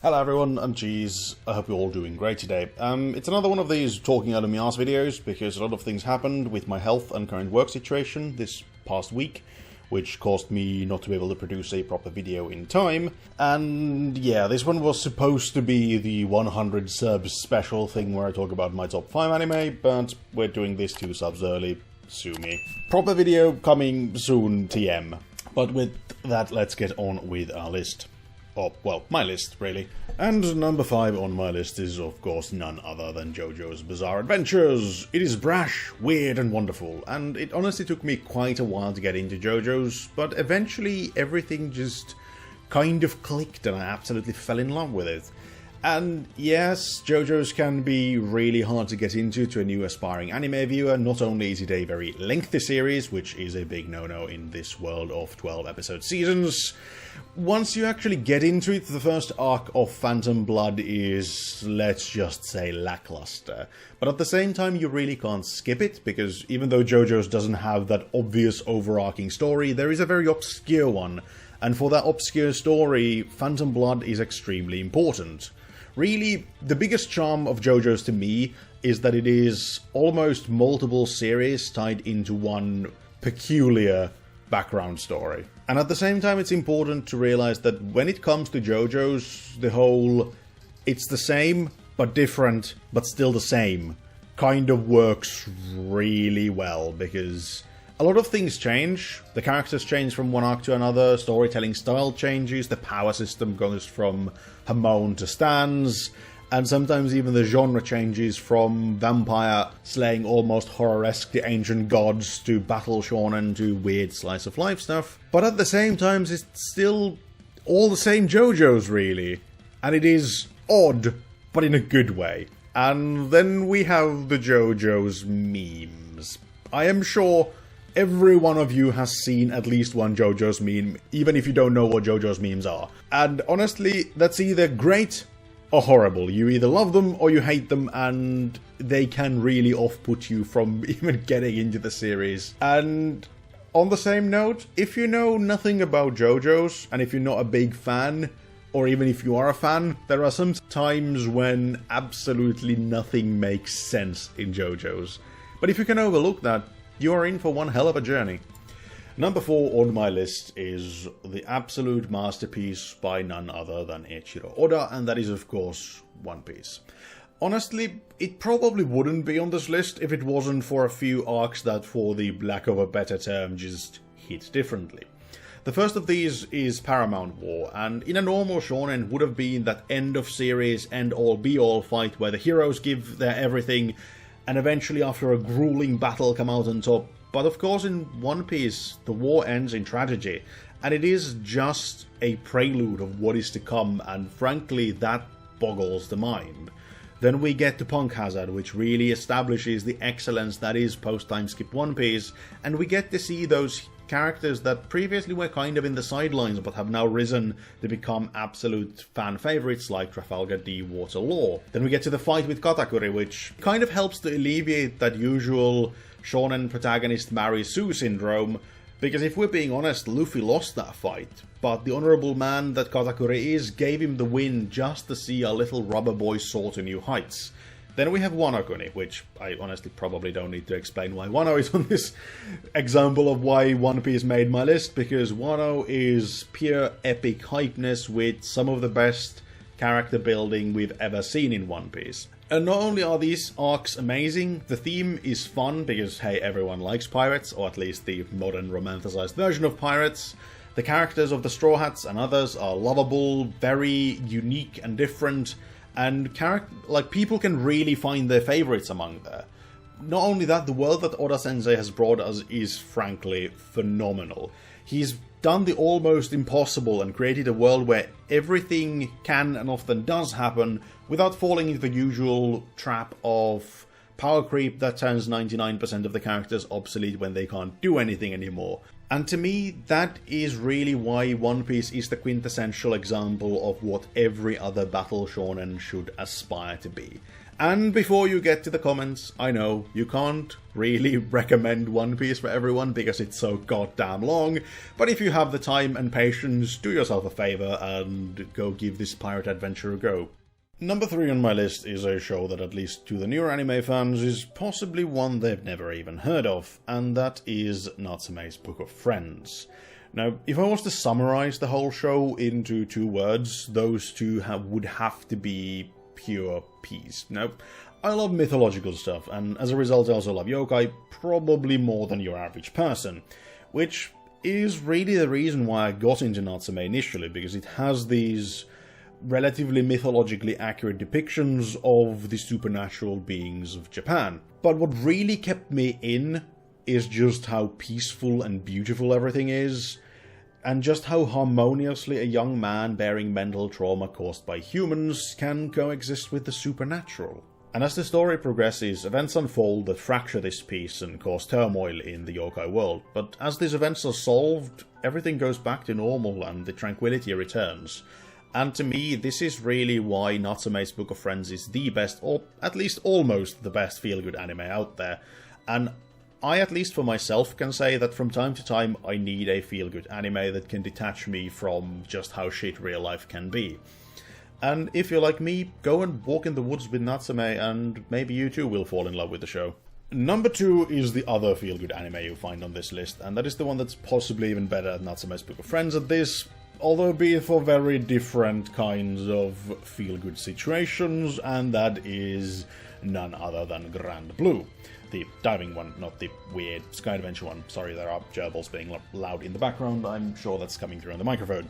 Hello everyone, AddedCheese. I hope you're all doing great today. It's another one of these talking out of my ass videos, because a lot of things happened with my health and current work situation this past week, which caused me not to be able to produce a proper video in time. And yeah, this one was supposed to be the 100 subs special thing where I talk about my top 5 anime, but we're doing this 2 subs early, sue me. Proper video coming soon, TM. But with that, let's get on with our list. Oh, well, my list, really. And number 5 on my list is, of course, none other than JoJo's Bizarre Adventures. It is brash, weird, and wonderful, and it honestly took me quite a while to get into JoJo's, but eventually everything just kind of clicked and I absolutely fell in love with it. And yes, JoJo's can be really hard to get into to a new aspiring anime viewer. Not only is it a very lengthy series, which is a big no-no in this world of 12-episode seasons, once you actually get into it, the first arc of Phantom Blood is, let's just say, lackluster. But at the same time, you really can't skip it, because even though JoJo's doesn't have that obvious overarching story, there is a very obscure one. And for that obscure story, Phantom Blood is extremely important. Really, the biggest charm of JoJo's to me is that it is almost multiple series tied into one peculiar background story. And at the same time, it's important to realize that when it comes to JoJo's, the whole it's the same, but different, but still the same, kind of works really well, because a lot of things change. The characters change from one arc to another, storytelling style changes, the power system goes from Hamon to Stans, and sometimes even the genre changes from vampire slaying almost horror-esque the ancient gods to battle shonen to weird slice of life stuff. But at the same time, it's still all the same JoJo's, really. And it is odd, but in a good way. And then we have the JoJo's memes. I am sure every one of you has seen at least one JoJo's meme, even if you don't know what JoJo's memes are. And honestly, that's either great or horrible. You either love them or you hate them, and they can really off-put you from even getting into the series. And on the same note, if you know nothing about JoJo's, and if you're not a big fan, or even if you are a fan, there are some times when absolutely nothing makes sense in JoJo's. But if you can overlook that, you are in for one hell of a journey. Number 4 on my list is the absolute masterpiece by none other than Eiichiro Oda, and that is, of course, One Piece. Honestly, it probably wouldn't be on this list if it wasn't for a few arcs that, for the lack of a better term, just hit differently. The first of these is Paramount War, and in a normal shonen would have been that end of series, end-all be-all fight where the heroes give their everything, and eventually after a grueling battle come out on top. But of course in One Piece, the war ends in tragedy, and it is just a prelude of what is to come, and frankly that boggles the mind. Then we get to Punk Hazard, which really establishes the excellence that is post-time skip One Piece, and we get to see those characters that previously were kind of in the sidelines but have now risen to become absolute fan favourites like Trafalgar D. Waterloo. Then we get to the fight with Katakuri, which kind of helps to alleviate that usual shonen protagonist marries Sue syndrome, because if we're being honest, Luffy lost that fight, but the honourable man that Katakuri is gave him the win just to see our little rubber boy soar to new heights. Then we have Wano-kuni, which I honestly probably don't need to explain why Wano is on this example of why One Piece made my list, because Wano is pure epic hypeness with some of the best character building we've ever seen in One Piece. And not only are these arcs amazing, the theme is fun because, hey, everyone likes pirates, or at least the modern romanticized version of pirates. The characters of the Straw Hats and others are lovable, very unique and different, and people can really find their favorites among there. Not only that, the world that Oda-sensei has brought us is frankly phenomenal. He's done the almost impossible and created a world where everything can and often does happen without falling into the usual trap of power creep that turns 99% of the characters obsolete when they can't do anything anymore. And to me, that is really why One Piece is the quintessential example of what every other battle shonen should aspire to be. And before you get to the comments, I know you can't really recommend One Piece for everyone because it's so goddamn long, but if you have the time and patience, do yourself a favor and go give this pirate adventure a go. Number 3 on my list is a show that, at least to the newer anime fans, is possibly one they've never even heard of, and that is Natsume's Book of Friends. Now, if I was to summarize the whole show into 2 words, those two would have to be pure peace. Now, I love mythological stuff, and as a result I also love yokai, probably more than your average person, which is really the reason why I got into Natsume initially, because it has these relatively mythologically accurate depictions of the supernatural beings of Japan. But what really kept me in is just how peaceful and beautiful everything is, and just how harmoniously a young man bearing mental trauma caused by humans can coexist with the supernatural. And as the story progresses, events unfold that fracture this peace and cause turmoil in the yokai world, but as these events are solved, everything goes back to normal and the tranquility returns. And to me, this is really why Natsume's Book of Friends is the best, or at least almost the best feel-good anime out there. And I, at least for myself, can say that from time to time I need a feel-good anime that can detach me from just how shit real life can be. And if you're like me, go and walk in the woods with Natsume and maybe you too will fall in love with the show. Number 2 is the other feel-good anime you'll find on this list, and that is the one that's possibly even better than Natsume's Book of Friends at this, although be it for very different kinds of feel-good situations, and that is none other than Grand Blue. The diving one, not the weird Sky Adventure one. Sorry, there are gerbils being loud in the background, I'm sure that's coming through on the microphone.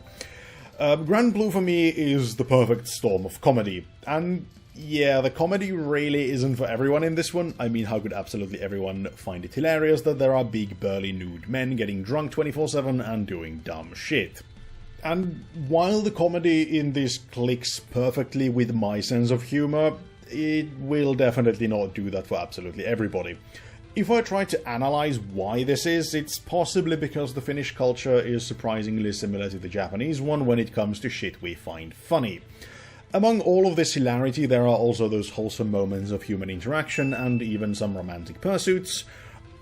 Grand Blue for me is the perfect storm of comedy, and yeah, the comedy really isn't for everyone in this one. I mean, how could absolutely everyone find it hilarious that there are big burly nude men getting drunk 24/7 and doing dumb shit? And while the comedy in this clicks perfectly with my sense of humor, it will definitely not do that for absolutely everybody. If I try to analyze why this is, it's possibly because the Finnish culture is surprisingly similar to the Japanese one when it comes to shit we find funny. Among all of this hilarity, there are also those wholesome moments of human interaction and even some romantic pursuits.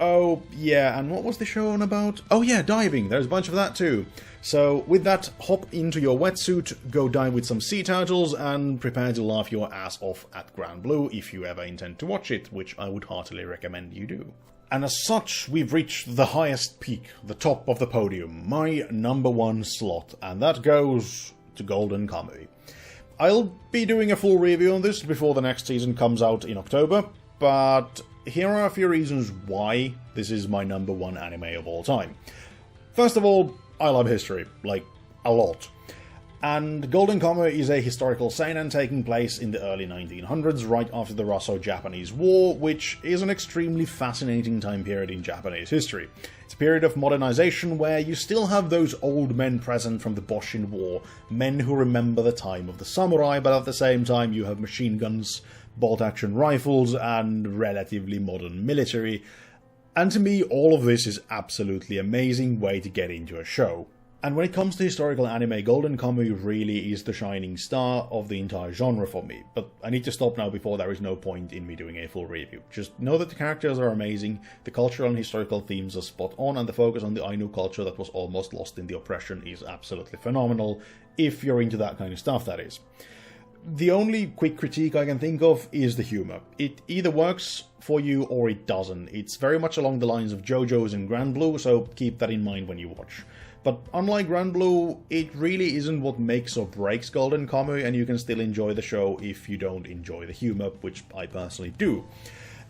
Oh, yeah, and what was the show on about? Oh yeah, diving, there's a bunch of that too. So, with that, hop into your wetsuit, go dive with some sea turtles, and prepare to laugh your ass off at Grand Blue if you ever intend to watch it, which I would heartily recommend you do. And as such, we've reached the highest peak, the top of the podium, my number 1 slot, and that goes to Golden Kamuy. I'll be doing a full review on this before the next season comes out in October, but here are a few reasons why this is my number 1 anime of all time. First of all, I love history, like, a lot. And Golden Kamuy is a historical seinen taking place in the early 1900s, right after the Russo-Japanese War, which is an extremely fascinating time period in Japanese history. It's a period of modernization where you still have those old men present from the Boshin War, men who remember the time of the samurai, but at the same time you have machine guns, bolt-action rifles, and relatively modern military. And to me, all of this is absolutely amazing way to get into a show. And when it comes to historical anime, Golden Kamuy really is the shining star of the entire genre for me. But I need to stop now before there is no point in me doing a full review. Just know that the characters are amazing, the cultural and historical themes are spot on, and the focus on the Ainu culture that was almost lost in the oppression is absolutely phenomenal, if you're into that kind of stuff, that is. The only quick critique I can think of is the humor. It either works for you or it doesn't. It's very much along the lines of JoJo's and Grand Blue, so keep that in mind when you watch. But unlike Grand Blue, it really isn't what makes or breaks Golden Kamuy, and you can still enjoy the show if you don't enjoy the humor, which I personally do.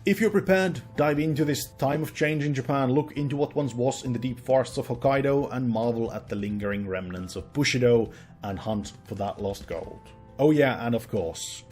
If you're prepared, dive into this time of change in Japan, look into what once was in the deep forests of Hokkaido, and marvel at the lingering remnants of Bushido, and hunt for that lost gold. Oh yeah, and of course...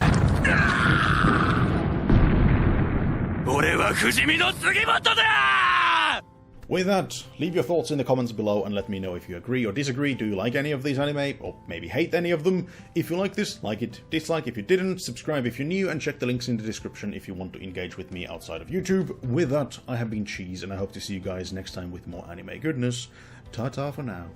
With that, leave your thoughts in the comments below and let me know if you agree or disagree. Do you like any of these anime, or maybe hate any of them? If you like this, like it, dislike if you didn't, subscribe if you're new, and check the links in the description if you want to engage with me outside of YouTube. With that, I have been Cheese, and I hope to see you guys next time with more anime goodness. Ta-ta for now.